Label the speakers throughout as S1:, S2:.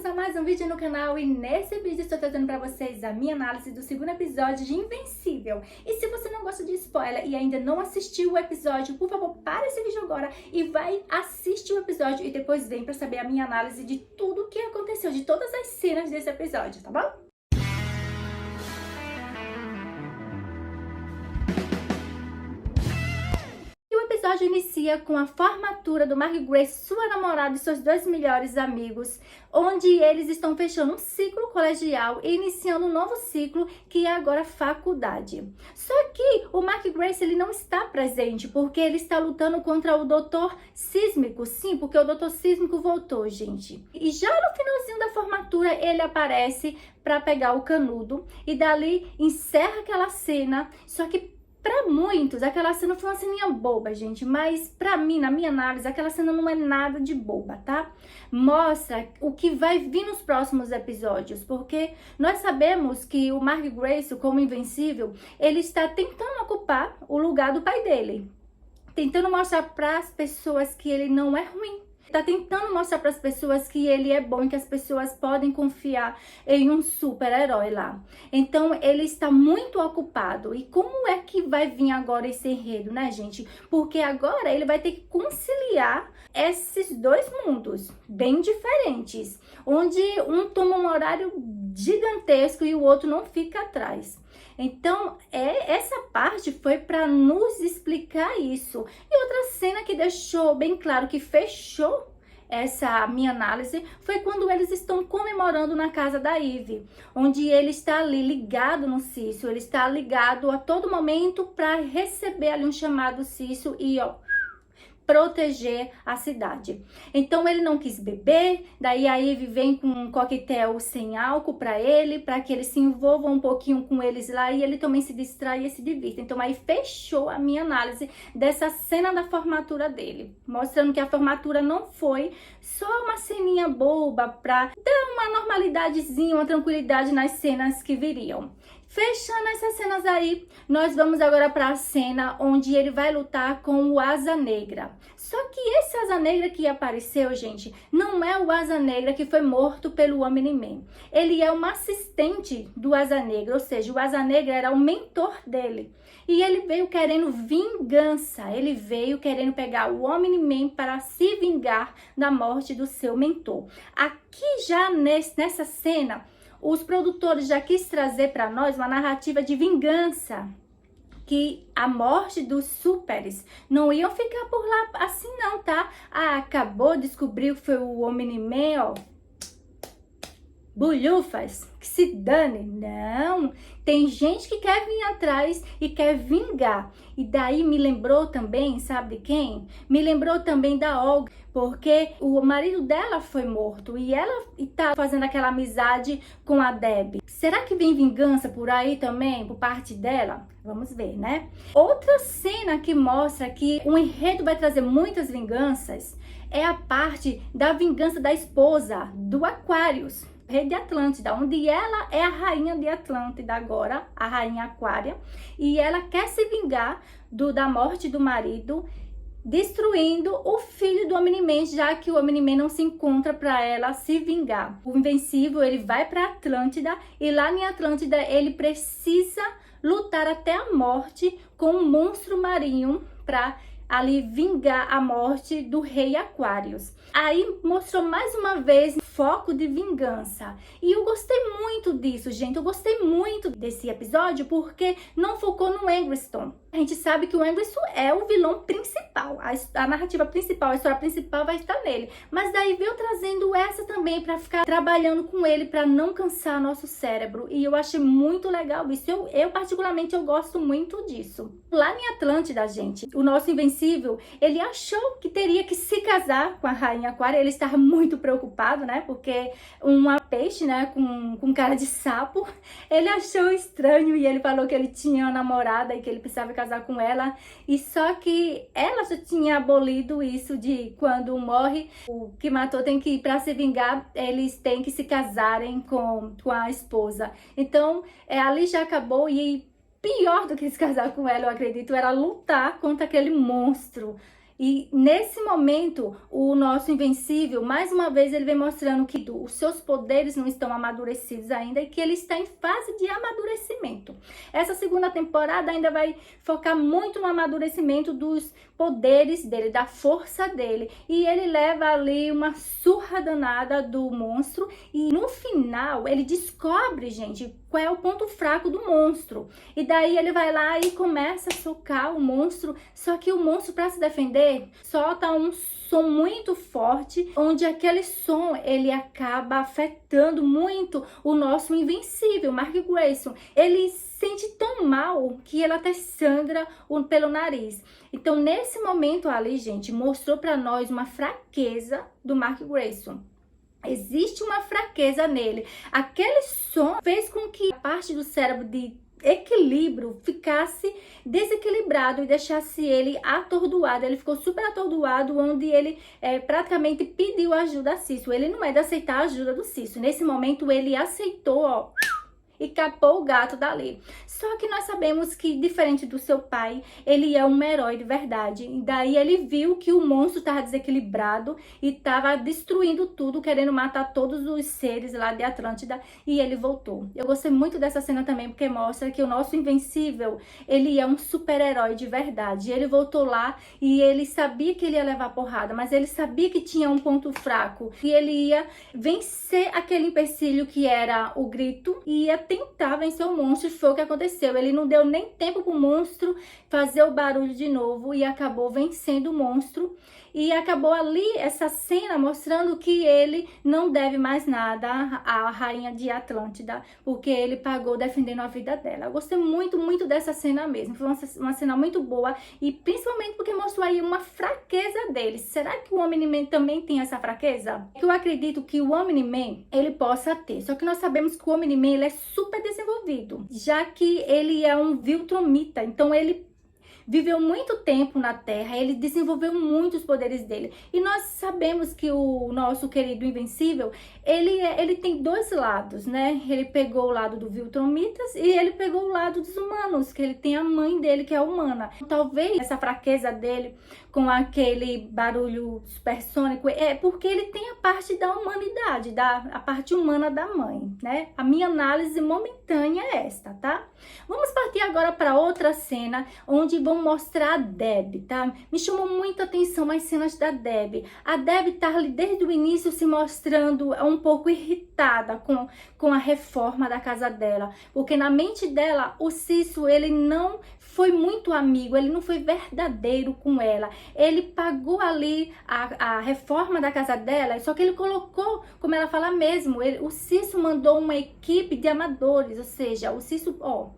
S1: a mais um vídeo no canal e nesse vídeo estou trazendo para vocês a minha análise do segundo episódio de Invencível. E se você não gosta de spoiler e ainda não assistiu o episódio, por favor, para esse vídeo agora e vai assistir o episódio e depois vem para saber a minha análise de tudo o que aconteceu, de todas as cenas desse episódio, tá bom? O episódio inicia com a formatura do Mark Grace, sua namorada e seus dois melhores amigos, onde eles estão fechando um ciclo colegial e iniciando um novo ciclo, que é agora faculdade. Só que o Mark Grace ele não está presente, porque ele está lutando contra o Dr. Sísmico. Sim, porque o Dr. Sísmico voltou, gente. E já no finalzinho da formatura, ele aparece para pegar o canudo e dali encerra aquela cena, só que pra muitos, aquela cena foi uma ceninha boba, gente, mas pra mim, na minha análise, aquela cena não é nada de boba, tá? Mostra o que vai vir nos próximos episódios, porque nós sabemos que o Mark Grace, como Invencível, ele está tentando ocupar o lugar do pai dele, tentando mostrar para as pessoas que ele não é ruim. Tá tentando mostrar para as pessoas que ele é bom e que as pessoas podem confiar em um super-herói lá. Então, ele está muito ocupado. E como é que vai vir agora esse enredo, né, gente? Porque agora ele vai ter que conciliar esses dois mundos bem diferentes, onde um toma um horário gigantesco e o outro não fica atrás. Então, essa parte foi para nos explicar isso. E outra cena que deixou bem claro que fechou essa minha análise foi quando eles estão comemorando na casa da Ivy, onde ele está ali ligado no Cício, ele está ligado a todo momento para receber ali um chamado Cício e proteger a cidade. Então ele não quis beber, daí a Ivy vem com um coquetel sem álcool para ele, para que ele se envolva um pouquinho com eles lá e ele também se distraia e se divirta. Então aí fechou a minha análise dessa cena da formatura dele, mostrando que a formatura não foi só uma ceninha boba para dar uma normalidadezinha, uma tranquilidade nas cenas que viriam. Fechando essas cenas aí, nós vamos agora para a cena onde ele vai lutar com o Asa Negra. Só que esse Asa Negra que apareceu, gente, não é o Asa Negra que foi morto pelo Omni-Man. Ele é um assistente do Asa Negra, ou seja, o Asa Negra era o mentor dele. E ele veio querendo vingança, ele veio querendo pegar o Omni-Man para se vingar da morte do seu mentor. Aqui já nessa cena, os produtores já quis trazer para nós uma narrativa de vingança, que a morte dos súperes não iam ficar por lá assim não, tá? Ah, acabou, descobriu que foi o Omni-Man, ó, bulhufas, que se dane. Não, tem gente que quer vir atrás e quer vingar. E daí me lembrou também, sabe de quem? Me lembrou também da Olga, porque o marido dela foi morto e ela tá fazendo aquela amizade com a Debbie. Será que vem vingança por aí também, por parte dela? Vamos ver, né? Outra cena que mostra que o enredo vai trazer muitas vinganças é a parte da vingança da esposa do Aquarius, rei de Atlântida, onde ela é a rainha de Atlântida agora, a rainha Aquária, e ela quer se vingar da morte do marido, destruindo o filho do Omni-Man, já que o Omni-Man não se encontra para ela se vingar. O Invencível, ele vai para Atlântida e lá em Atlântida ele precisa lutar até a morte com um monstro marinho para ali vingar a morte do rei Aquarius. Aí mostrou mais uma vez foco de vingança. E eu gostei muito disso, gente. Eu gostei muito desse episódio porque não focou no Eggleston. A gente sabe que o Eggleston é o vilão principal. A narrativa principal, a história principal vai estar nele. Mas daí veio trazendo essa também para ficar trabalhando com ele, para não cansar nosso cérebro. E eu achei muito legal isso. Eu particularmente, eu gosto muito disso. Lá em Atlântida, gente, o nosso Invencível, ele achou que teria que se casar com a rainha Aquária. Ele estava muito preocupado, né? Porque uma peixe, né, com cara de sapo, ele achou estranho e ele falou que ele tinha uma namorada e que ele precisava casar com ela. E só que ela já tinha abolido isso de quando morre, o que matou tem que ir para se vingar, eles têm que se casarem com a esposa. Então, ali já acabou e pior do que se casar com ela, eu acredito, era lutar contra aquele monstro. E nesse momento, o nosso Invencível, mais uma vez, ele vem mostrando que os seus poderes não estão amadurecidos ainda e que ele está em fase de amadurecimento. Essa segunda temporada ainda vai focar muito no amadurecimento dos poderes dele, da força dele. E ele leva ali uma surra danada do monstro e no final ele descobre, gente, qual é o ponto fraco do monstro. E daí ele vai lá e começa a socar o monstro, só que o monstro, para se defender, solta um som muito forte, onde aquele som ele acaba afetando muito o nosso Invencível, Mark Grayson. Ele sente tão mal que ele até sangra pelo nariz. Então, nesse momento ali, gente, mostrou para nós uma fraqueza do Mark Grayson. Existe uma fraqueza nele. Aquele som fez com que a parte do cérebro de equilíbrio ficasse desequilibrado e deixasse ele atordoado. Ele ficou super atordoado, onde ele praticamente pediu ajuda a Cício. Ele não é de aceitar a ajuda do Cício. Nesse momento ele aceitou, ó, e capou o gato dali. Só que nós sabemos que, diferente do seu pai, ele é um herói de verdade. E daí ele viu que o monstro estava desequilibrado e estava destruindo tudo, querendo matar todos os seres lá de Atlântida, e ele voltou. Eu gostei muito dessa cena também, porque mostra que o nosso Invencível, ele é um super-herói de verdade. Ele voltou lá e ele sabia que ele ia levar porrada, mas ele sabia que tinha um ponto fraco, e ele ia vencer aquele empecilho que era o grito, e ia tentar vencer o monstro. E foi o que aconteceu. Ele não deu nem tempo pro monstro fazer o barulho de novo e acabou vencendo o monstro. E acabou ali essa cena mostrando que ele não deve mais nada à rainha de Atlântida, porque ele pagou defendendo a vida dela. Eu gostei muito, muito dessa cena mesmo. Foi uma cena muito boa, e principalmente porque mostrou aí uma fraqueza dele. Será que o Omni-Man também tem essa fraqueza? Eu acredito que o Omni-Man, ele possa ter. Só que nós sabemos que o Omni-Man, ele é super desenvolvido, já que ele é um Viltrumita. Então ele viveu muito tempo na Terra, ele desenvolveu muitos poderes dele. E nós sabemos que o nosso querido Invencível, ele tem dois lados, né? Ele pegou o lado do Viltrumitas e ele pegou o lado dos humanos, que ele tem a mãe dele, que é humana. Talvez essa fraqueza dele com aquele barulho supersônico é porque ele tem a parte da humanidade, a parte humana da mãe, né? A minha análise momentânea é esta, tá? Vamos partir agora para outra cena, onde vão mostrar a Deb, tá? Me chamou muita atenção as cenas da Deb. A Deb tá ali desde o início se mostrando um pouco irritada com a reforma da casa dela, porque na mente dela o Cício, ele não foi muito amigo, ele não foi verdadeiro com ela. Ele pagou ali a reforma da casa dela, só que ele colocou, como ela fala mesmo, o Cício mandou uma equipe de amadores, ou seja, o Cício, ó,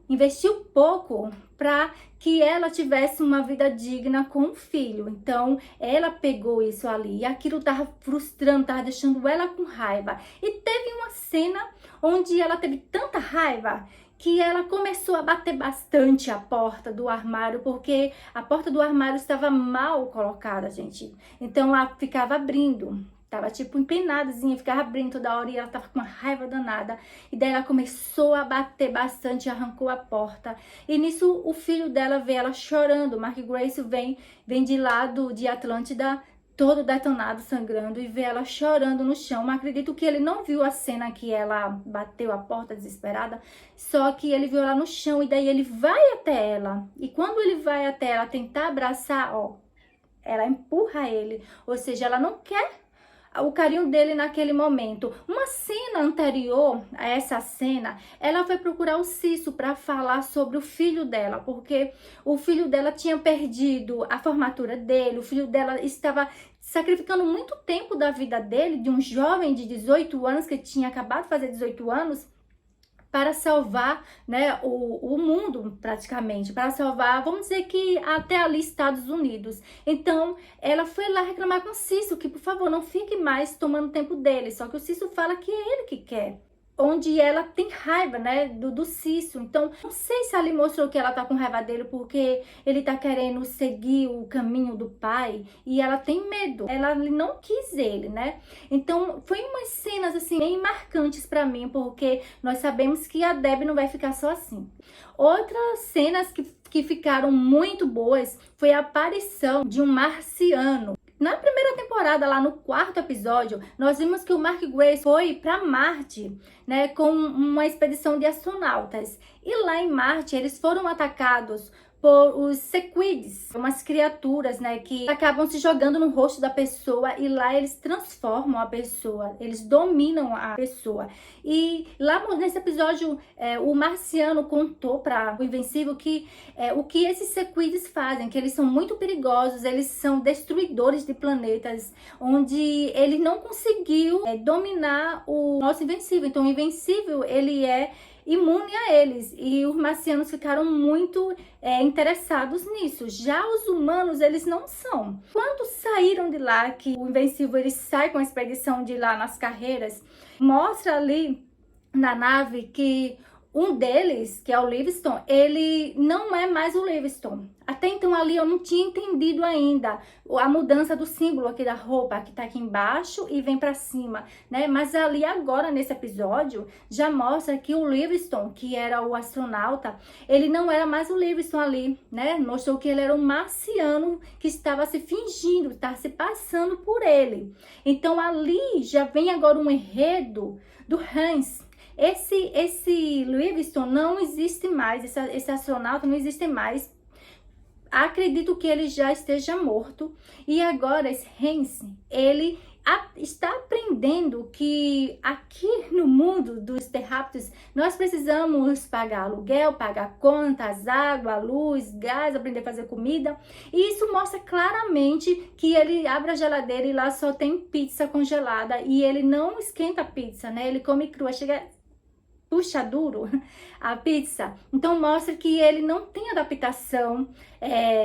S1: investiu pouco para que ela tivesse uma vida digna com o filho. Então, ela pegou isso ali e aquilo tava frustrando, tava deixando ela com raiva. E teve uma cena onde ela teve tanta raiva que ela começou a bater bastante a porta do armário, porque a porta do armário estava mal colocada, gente. Então, ela ficava abrindo. Tava tipo empinadazinha, ficava abrindo toda hora e ela tava com uma raiva danada. E daí ela começou a bater bastante, arrancou a porta. E nisso o filho dela vê ela chorando. Mark Grayson vem de lado de Atlântida, todo detonado, sangrando, e vê ela chorando no chão. Mas acredito que ele não viu a cena que ela bateu a porta desesperada, só que ele viu ela no chão e daí ele vai até ela. E quando ele vai até ela tentar abraçar, ó, ela empurra ele. Ou seja, ela não quer o carinho dele naquele momento. Uma cena anterior a essa cena, ela foi procurar o Cício para falar sobre o filho dela, porque o filho dela tinha perdido a formatura dele, o filho dela estava sacrificando muito tempo da vida dele, de um jovem de 18 anos, que tinha acabado de fazer 18 anos, para salvar, né, o mundo praticamente, para salvar, vamos dizer que até ali Estados Unidos. Então, ela foi lá reclamar com o Cício que, por favor, não fique mais tomando tempo dele. Só que o Cício fala que é ele que quer. onde ela tem raiva, né, do Cício. Então, não sei se ali mostrou que ela tá com raiva dele porque ele tá querendo seguir o caminho do pai e ela tem medo. Ela não quis ele, né? Então, foi umas cenas, assim, bem marcantes pra mim, porque nós sabemos que a Debbie não vai ficar só assim. Outras cenas que ficaram muito boas foi a aparição de um marciano. Na primeira temporada, lá no 4º episódio, nós vimos que o Mark Grace foi para Marte, né, com uma expedição de astronautas. E lá em Marte, eles foram atacados por os sequids, umas criaturas, né, que acabam se jogando no rosto da pessoa e lá eles transformam a pessoa, eles dominam a pessoa. E lá nesse episódio, o Marciano contou para o Invencível que o que esses sequids fazem, que eles são muito perigosos, eles são destruidores de planetas, onde ele não conseguiu dominar o nosso Invencível. Então o Invencível, ele é imune a eles, e os marcianos ficaram muito interessados nisso. Já os humanos, eles não são. Quando saíram de lá, que o Invencível ele sai com a expedição de lá nas carreiras, mostra ali na nave que um deles, que é o Livingston, ele não é mais o Livingston. Até então ali eu não tinha entendido ainda a mudança do símbolo aqui da roupa, que tá aqui embaixo e vem pra cima, né? Mas ali agora, nesse episódio, já mostra que o Livingston, que era o astronauta, ele não era mais o Livingston ali, né? Mostrou que ele era um marciano que estava se fingindo, estava se passando por ele. Então ali já vem agora um enredo do Hans. Esse Livingston não existe mais, esse astronauta não existe mais. Acredito que ele já esteja morto. E agora esse Hans, ele está aprendendo que aqui no mundo dos terráqueos nós precisamos pagar aluguel, pagar contas, água, luz, gás, aprender a fazer comida. E isso mostra claramente que ele abre a geladeira e lá só tem pizza congelada e ele não esquenta a pizza, né? Ele come crua, puxa duro a pizza. Então mostra que ele não tem adaptação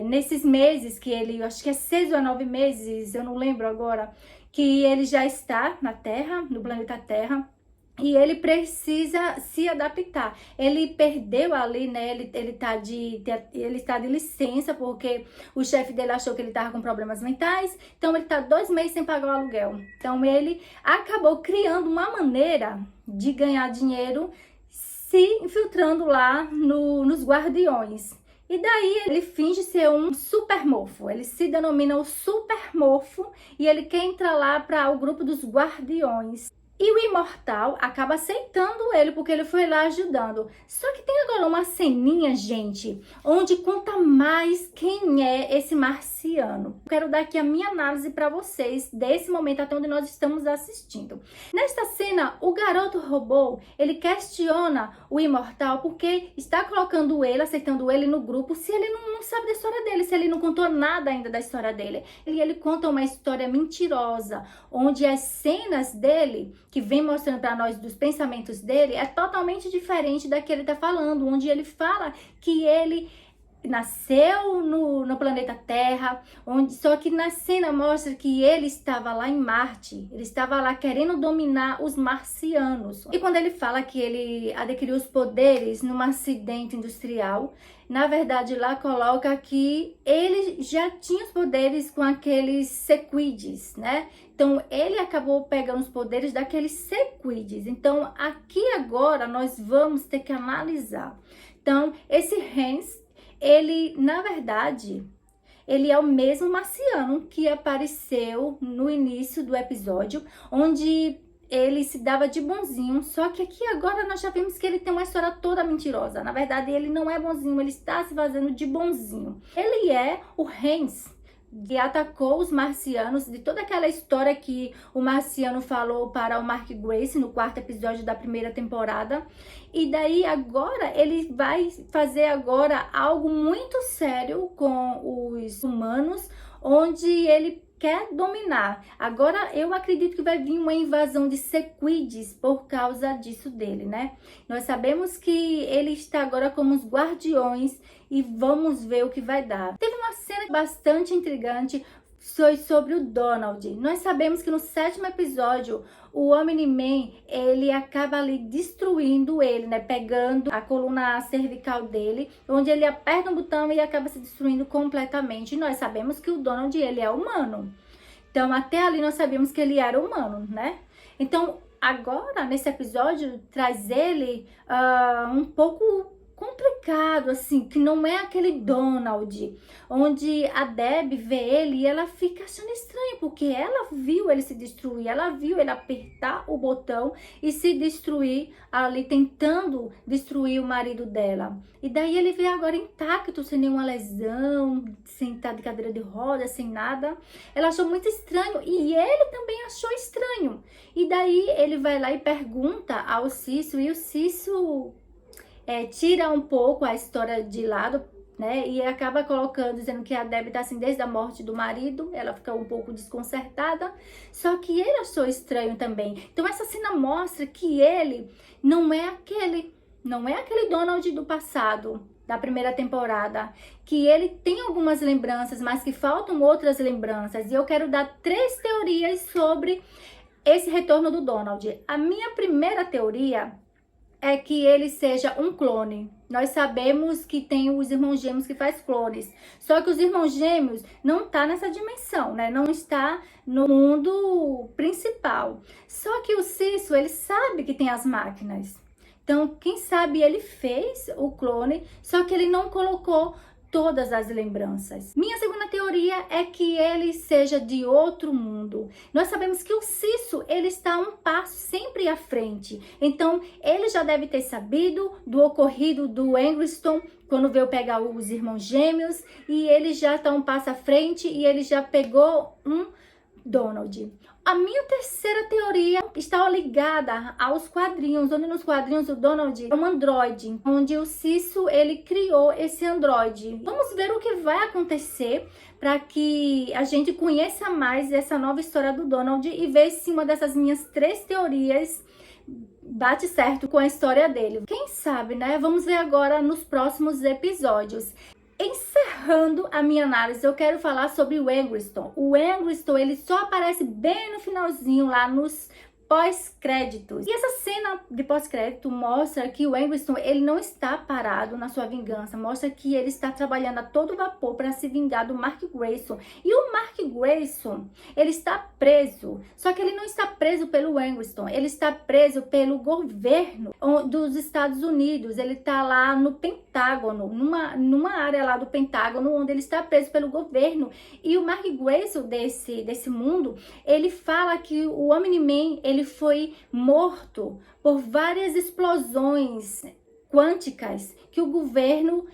S1: nesses meses que ele, acho que é 6 ou 9 meses, eu não lembro agora, que ele já está na Terra, no planeta Terra. E ele precisa se adaptar. Ele perdeu ali, né? Ele está de licença porque o chefe dele achou que ele estava com problemas mentais. Então ele está 2 meses sem pagar o aluguel. Então ele acabou criando uma maneira de ganhar dinheiro se infiltrando lá nos Guardiões. E daí ele finge ser um super mofo, ele se denomina o super mofo e ele quer entrar lá para o grupo dos Guardiões. E o Imortal acaba aceitando ele porque ele foi lá ajudando. Só que tem agora uma ceninha, gente, onde conta mais quem é esse marciano. Quero dar aqui a minha análise para vocês desse momento até onde nós estamos assistindo. Nesta cena, o garoto robô, ele questiona o Imortal porque está colocando ele, aceitando ele no grupo, se ele não sabe da história dele, se ele não contou nada ainda da história dele. E ele conta uma história mentirosa, onde as cenas dele, que vem mostrando para nós dos pensamentos dele, é totalmente diferente da que ele tá falando, onde ele fala que ele nasceu no planeta Terra, só que na cena mostra que ele estava lá em Marte, ele estava lá querendo dominar os marcianos. E quando ele fala que ele adquiriu os poderes num acidente industrial, na verdade lá coloca que ele já tinha os poderes com aqueles sequids, né? Então ele acabou pegando os poderes daqueles sequids. Então aqui agora nós vamos ter que analisar. Então esse Hans, ele, na verdade, ele é o mesmo marciano que apareceu no início do episódio, onde ele se dava de bonzinho, só que aqui agora nós já vimos que ele tem uma história toda mentirosa. Na verdade, ele não é bonzinho, ele está se fazendo de bonzinho. Ele é o Hans, que atacou os marcianos, de toda aquela história que o marciano falou para o Mark Grace no 4º episódio da primeira temporada. E daí agora ele vai fazer agora algo muito sério com os humanos, onde ele quer dominar. Agora eu acredito que vai vir uma invasão de sequids por causa disso dele, né? Nós sabemos que ele está agora como os Guardiões e vamos ver o que vai dar. Teve uma cena bastante intrigante, foi sobre o Donald. Nós sabemos que no 7º episódio, o Omni-Man, ele acaba ali destruindo ele, né? Pegando a coluna cervical dele, onde ele aperta um botão e acaba se destruindo completamente. E nós sabemos que o Donald, ele é humano. Então, até ali nós sabíamos que ele era humano, né? Então, agora, nesse episódio, traz ele um pouco complicado, assim, que não é aquele Donald, onde a Deb vê ele e ela fica achando estranho, porque ela viu ele se destruir, ela viu ele apertar o botão e se destruir ali, tentando destruir o marido dela. E daí ele vê agora intacto, sem nenhuma lesão, sem estar de cadeira de rodas, sem nada. Ela achou muito estranho e ele também achou estranho. E daí ele vai lá e pergunta ao Cício, e o Cício tira um pouco a história de lado, né? E acaba colocando, dizendo que a Deb tá assim desde a morte do marido. Ela fica um pouco desconcertada. Só que ele achou estranho também. Então essa cena mostra que ele não é aquele Donald do passado, da primeira temporada, que ele tem algumas lembranças, mas que faltam outras lembranças. E eu quero dar 3 teorias sobre esse retorno do Donald. A minha primeira teoria é que ele seja um clone. Nós sabemos que tem os irmãos gêmeos que faz clones. Só que os irmãos gêmeos não tá nessa dimensão, né? Não está no mundo principal. Só que o Cício, ele sabe que tem as máquinas. Então, quem sabe ele fez o clone, só que ele não colocou todas as lembranças. Minha segunda teoria é que ele seja de outro mundo. Nós sabemos que o Cício, ele está um passo sempre à frente. Então, ele já deve ter sabido do ocorrido do Eggleston, quando veio pegar os irmãos gêmeos, e ele já está um passo à frente e ele já pegou um Donald. A minha terceira teoria está ligada aos quadrinhos, onde nos quadrinhos o Donald é um androide, onde o Cício, ele criou esse androide. Vamos ver o que vai acontecer para que a gente conheça mais essa nova história do Donald e ver se uma dessas minhas 3 teorias bate certo com a história dele. Quem sabe, né? Vamos ver agora nos próximos episódios. Encerrando a minha análise, eu quero falar sobre o Eggleston. O Eggleston, ele só aparece bem no finalzinho, lá nos pós-créditos. E essa cena de pós-crédito mostra que o Eggleston, ele não está parado na sua vingança. Mostra que ele está trabalhando a todo vapor para se vingar do Mark Grayson. E o Mark Grayson, ele está preso. Só que ele não está preso pelo Eggleston. Ele está preso pelo governo dos Estados Unidos. Ele está lá no Pentágono, numa área lá do Pentágono, onde ele está preso pelo governo. E o Mark Grayson desse mundo, ele fala que o Omni-Man, ele foi morto por várias explosões quânticas que o governo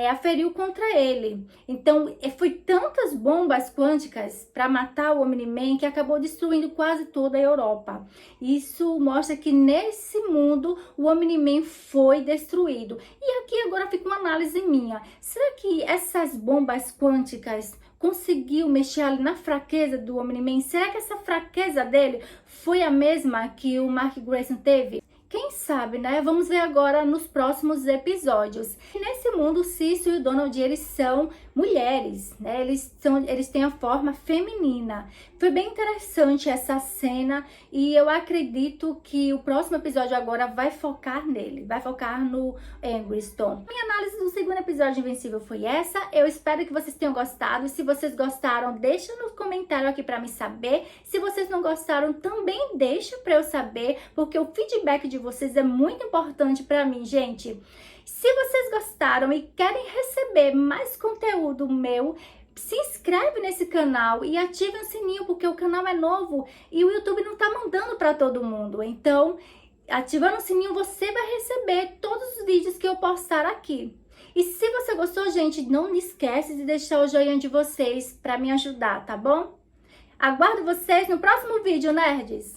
S1: aferiu contra ele. Então, foi tantas bombas quânticas para matar o Omni-Man que acabou destruindo quase toda a Europa. Isso mostra que nesse mundo o Omni-Man foi destruído. E aqui agora fica uma análise minha. Será que essas bombas quânticas conseguiu mexer ali na fraqueza do Omni-Man? Será que essa fraqueza dele foi a mesma que o Mark Grayson teve? Quem sabe, né? Vamos ver agora nos próximos episódios. E nesse mundo, o Cício e o Donald, eles são mulheres, né? Eles têm a forma feminina. Foi bem interessante essa cena e eu acredito que o próximo episódio agora vai focar nele, vai focar no Eggleston. Minha análise do segundo episódio de Invencível foi essa. Eu espero que vocês tenham gostado. E se vocês gostaram, deixa no comentário aqui para me saber. Se vocês não gostaram, também deixa para eu saber, porque o feedback de vocês é muito importante para mim, gente. Se vocês gostaram e querem receber mais conteúdo meu, se inscreve nesse canal e ative o sininho, porque o canal é novo e o YouTube não tá mandando para todo mundo. Então, ativando o sininho, você vai receber todos os vídeos que eu postar aqui. E se você gostou, gente, não esquece de deixar o joinha de vocês para me ajudar, tá bom? Aguardo vocês no próximo vídeo, nerds!